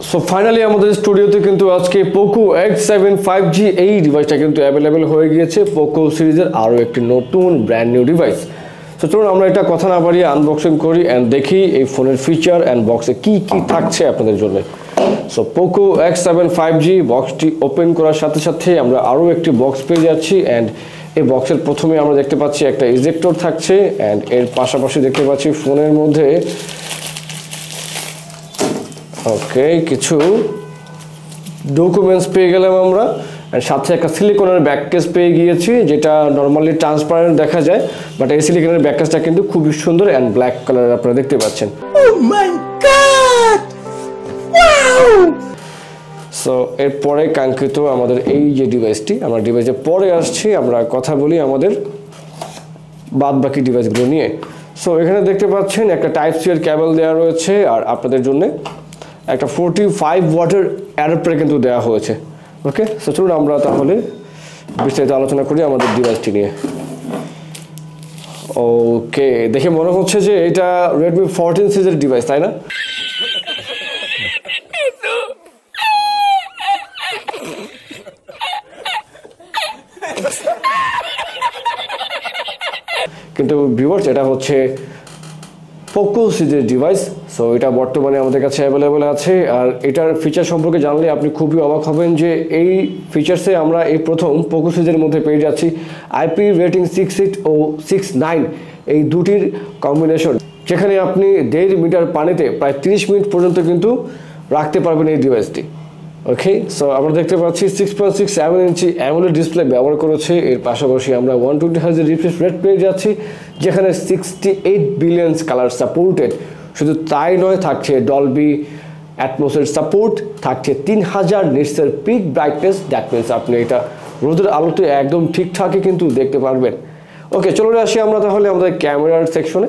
So finally আমাদের স্টুডিওতে কিন্তু আজকে পোকো X7 5G এই ডিভাইসটা কিন্তু অ্যাভেলেবেল হয়ে গিয়েছে পোকো সিরিজের আরও একটি নতুন ব্র্যান্ড নিউ ডিভাইস। সো চলুন আমরা এটা কথা না বাড়িয়ে আনবক্সিং করি অ্যান্ড দেখি এই ফোনের ফিচার অ্যান্ড বক্সে কি কি থাকছে আপনাদের জন্য। So Poco X7 5G বক্সটি open করার সাথে সাথে আমরা আরও একটি বক্স পেয়ে যাচ্ছি অ্যান্ড এই বক্সের প্রথমে আমরা দেখতে পাচ্ছি একটা ইজেক্টর থাকছে অ্যান্ড এর পাশাপাশি দেখতে পাচ্ছি ফোনের মধ্যে ওকে কিছু ডকুমেন্টস পেয়ে গেলাম আমরা, সাথে একটা সিলিকনের ব্যাক কেস পেয়ে গিয়েছি যেটা নর্মালি ট্রান্সপারেন্ট দেখা যায়, বাট এই সিলিকনের ব্যাক কেসটা কিন্তু খুবই সুন্দর অ্যান্ড ব্ল্যাক কালার আপনারা দেখতে পাচ্ছেন। সো এরপরে কাঙ্ক্ষিত আমাদের এই যে ডিভাইসটি, আমরা ডিভাইসে পরে আসছি, আমরা কথা বলি আমাদের বাদ বাকি ডিভাইসগুলো নিয়ে। সো এখানে দেখতে পাচ্ছেন একটা টাইপ সি এর কেবল দেওয়া রয়েছে আর আপনাদের জন্য একটা 45 ওয়াটের অ্যাডাপ্টার কিন্তু দেওয়া হয়েছে। ওকে, সো চলুন আমরা তাহলে বিস্তারিত আলোচনা করি আমাদের ডিভাইসটি নিয়ে। ওকে, দেখে মনে হচ্ছে যে এটা Redmi 14 সিরিজের ডিভাইস, তাই না? কিন্তু ভিউয়ার্স এটা হচ্ছে পোকো সিরিজের ডিভাইস। সো এটা বর্তমানে আমাদের কাছে অ্যাভেলেবেল আছে আর এটার ফিচার সম্পর্কে জানলে আপনি খুবই অবাক হবেন যে এই ফিচার্সে আমরা এই প্রথম পোকো সিরিজের মধ্যে পেয়ে যাচ্ছি IP রেটিং 6.8 ও 6.9 এই দুটির কম্বিনেশন, যেখানে আপনি 1.5 মিটার পানিতে প্রায় 30 মিনিট পর্যন্ত কিন্তু রাখতে পারবেন এই ডিভাইসটি। ওকে, সো আমরা দেখতে পাচ্ছি 6.67 ইঞ্চি অ্যামোলেড ডিসপ্লে ব্যবহার করেছে। এর পাশাপাশি আমরা 120 হার্জ রিফ্রেশ রেট পেয়ে যাচ্ছি, যেখানে 68 বিলিয়ন কালার সাপোর্টেড। শুধু তাই নয়, থাকছে ডলবি অ্যাটমসের সাপোর্ট, থাকছে 3000 নিটসের পিক ব্রাইটনেস। দ্যাট মিনস আপনি এটা রোদের আলোতে একদম ঠিকঠাকই কিন্তু দেখতে পারবেন। ওকে, চলে আসি আমরা তাহলে আমাদের ক্যামেরার সেকশনে।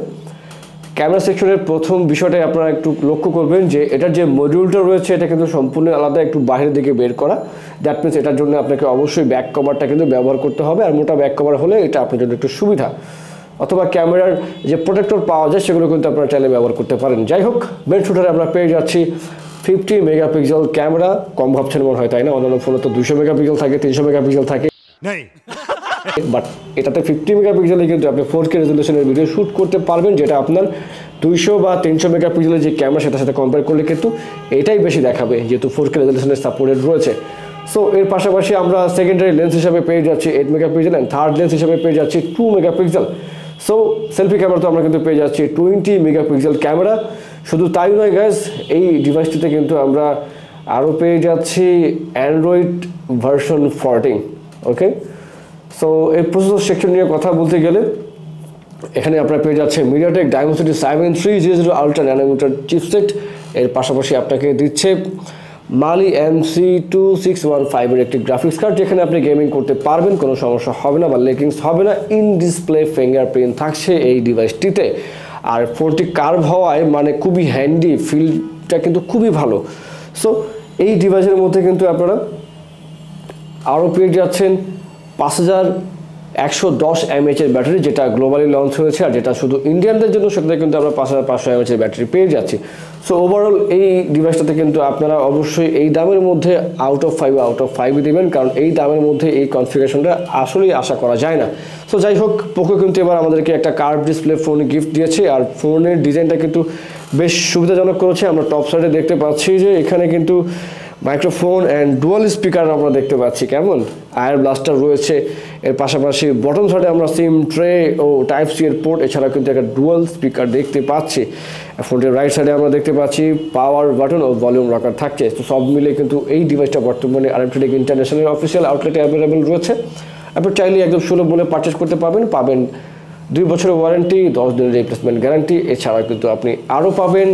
ক্যামেরা সেকশনের প্রথম বিষয়টাই আপনারা একটু লক্ষ্য করবেন যে এটার যে মডিউলটা রয়েছে এটা কিন্তু সম্পূর্ণ আলাদা, একটু বাইরের দিকে বের করা। দ্যাট মিনস এটার জন্য আপনাকে অবশ্যই ব্যাক কভারটা কিন্তু ব্যবহার করতে হবে, আর মোটা ব্যাক কভার হলে এটা আপনার জন্য একটু সুবিধা। অথবা ক্যামেরার যে প্রোটেক্টর পাওয়া যায় সেগুলো কিন্তু আপনারা চাইলে ব্যবহার করতে পারেন। যাই হোক, মেন শুটারে আমরা পেয়ে যাচ্ছি 50 মেগাপিক্সেল ক্যামেরা। কম ভাবছেন মনে হয়, তাই না? অন্যান্য ফোনে তো 200 মেগাপিক্সেল থাকে, 300 মেগাপিক্সেল থাকে, বাট এটাতে 50 মেগাপিক্সেলে কিন্তু আপনি 4K রেজলিউশনের ভিডিও শ্যুট করতে পারবেন, যেটা আপনার 200 বা 300 মেগাপিক্সেলের যে ক্যামেরা সেটার সাথে কম্পেয়ার করলে কিন্তু এটাই বেশি দেখাবে, যেহেতু 4K রেজলিউশনের সাপোর্টেড রয়েছে। সো এর পাশাপাশি আমরা সেকেন্ডারি লেন্স হিসাবে পেয়ে যাচ্ছি 8 মেগাপিক্সেল অ্যান্ড থার্ড লেন্স হিসাবে পেয়ে যাচ্ছি 2 মেগাপিক্সেল। সো সেলফি ক্যামেরা তো আমরা কিন্তু পেয়ে যাচ্ছি 20 মেগাপিক্সেল ক্যামেরা। শুধু তাই নয় গাইজ, এই ডিভাইসটিতে কিন্তু আমরা আরও পেয়ে যাচ্ছি অ্যান্ড্রয়েড ভার্সন 14। ওকে, সো এই প্রসেসর সেকশন নিয়ে কথা বলতে গেলে এখানে আপনারা পেয়ে যাচ্ছে MediaTek Dimensity 7300 ultra nanometre chipset. এর পাশাপাশি আপনাকে দিচ্ছে Mali MC2615 এর একটি গ্রাফিক্স কার্ড, যেখানে আপনি গেমিং করতে পারবেন, কোনো সমস্যা হবে না বা লেকিংস হবে না। ইন ডিসপ্লে ফিঙ্গারপ্রিন্ট থাকছে এই ডিভাইসটিতে, আর ফোনটি কার্ভ হওয়ায় মানে খুবই হ্যান্ডি, ফিলটা কিন্তু খুবই ভালো। সো এই ডিভাইসের মধ্যে কিন্তু আপনারা আরও পেয়ে যাচ্ছেন 5110 mAh এর ব্যাটারি, যেটা গ্লোবালি লঞ্চ হয়েছে, আর যেটা শুধু ইন্ডিয়ানদের জন্য সেটাতে কিন্তু আমরা 5500 mAh এর ব্যাটারি পেয়ে যাচ্ছি। সো ওভারঅল এই ডিভাইসটাতে কিন্তু আপনারা অবশ্যই এই দামের মধ্যে আউট অফ 5 দেবেন, কারণ এই দামের মধ্যে এই কনফিগারেশনটা আসলেই আশা করা যায় না। সো যাই হোক, পোকো কিন্তু এবার আমাদেরকে একটা কার্ভ ডিসপ্লে ফোন গিফট দিয়েছে, আর ফোনের ডিজাইনটা কিন্তু বেশ সুবিধাজনক করেছে। আমরা টপ সাইডে দেখতে পাচ্ছি যে এখানে কিন্তু মাইক্রোফোন অ্যান্ড ডুয়াল স্পিকার আমরা দেখতে পাচ্ছি, কেমন আয়ার ব্লাস্টার রয়েছে। এর পাশাপাশি বটম সাইডে আমরা সিম ট্রে ও টাইপ সি এর পোর্ট, এছাড়া কিন্তু একটা ডুয়াল স্পিকার দেখতে পাচ্ছি। ফোনটির রাইট সাইডে আমরা দেখতে পাচ্ছি power button oh volume rocker থাকছে। তো সব মিলে কিন্তু এই ডিভাইসটা বর্তমানে RMTech ইন্টারন্যাশনাল অফিসিয়াল আউটলেটে অ্যাভেলেবেল রয়েছে। আপনি চাইলে একদম সুলভ মূল্যে পারচেস করতে পাবেন 2 বছরের ওয়ারেন্টি, 10 দিনের রিপ্লেসমেন্ট গ্যারান্টি। এছাড়া কিন্তু আপনি আরও পাবেন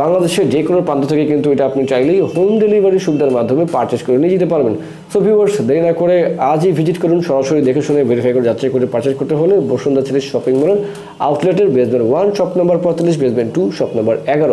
বাংলাদেশের যে কোনো প্রান্ত থেকে কিন্তু এটা আপনি চাইলেই হোম ডেলিভারি সুবিধার মাধ্যমে পারচেস করে নিয়ে যেতে পারবেন। সো ভিউয়ার্স, দেরি না করে আজই ভিজিট করুন, সরাসরি দেখে শুনে ভেরিফাই করে যাচাই করে পারচেস করতে হলে বসুন্ধরা সিটি শপিং মলের আউটলেটের basement 1 shop number 45, basement 2 shop number 11।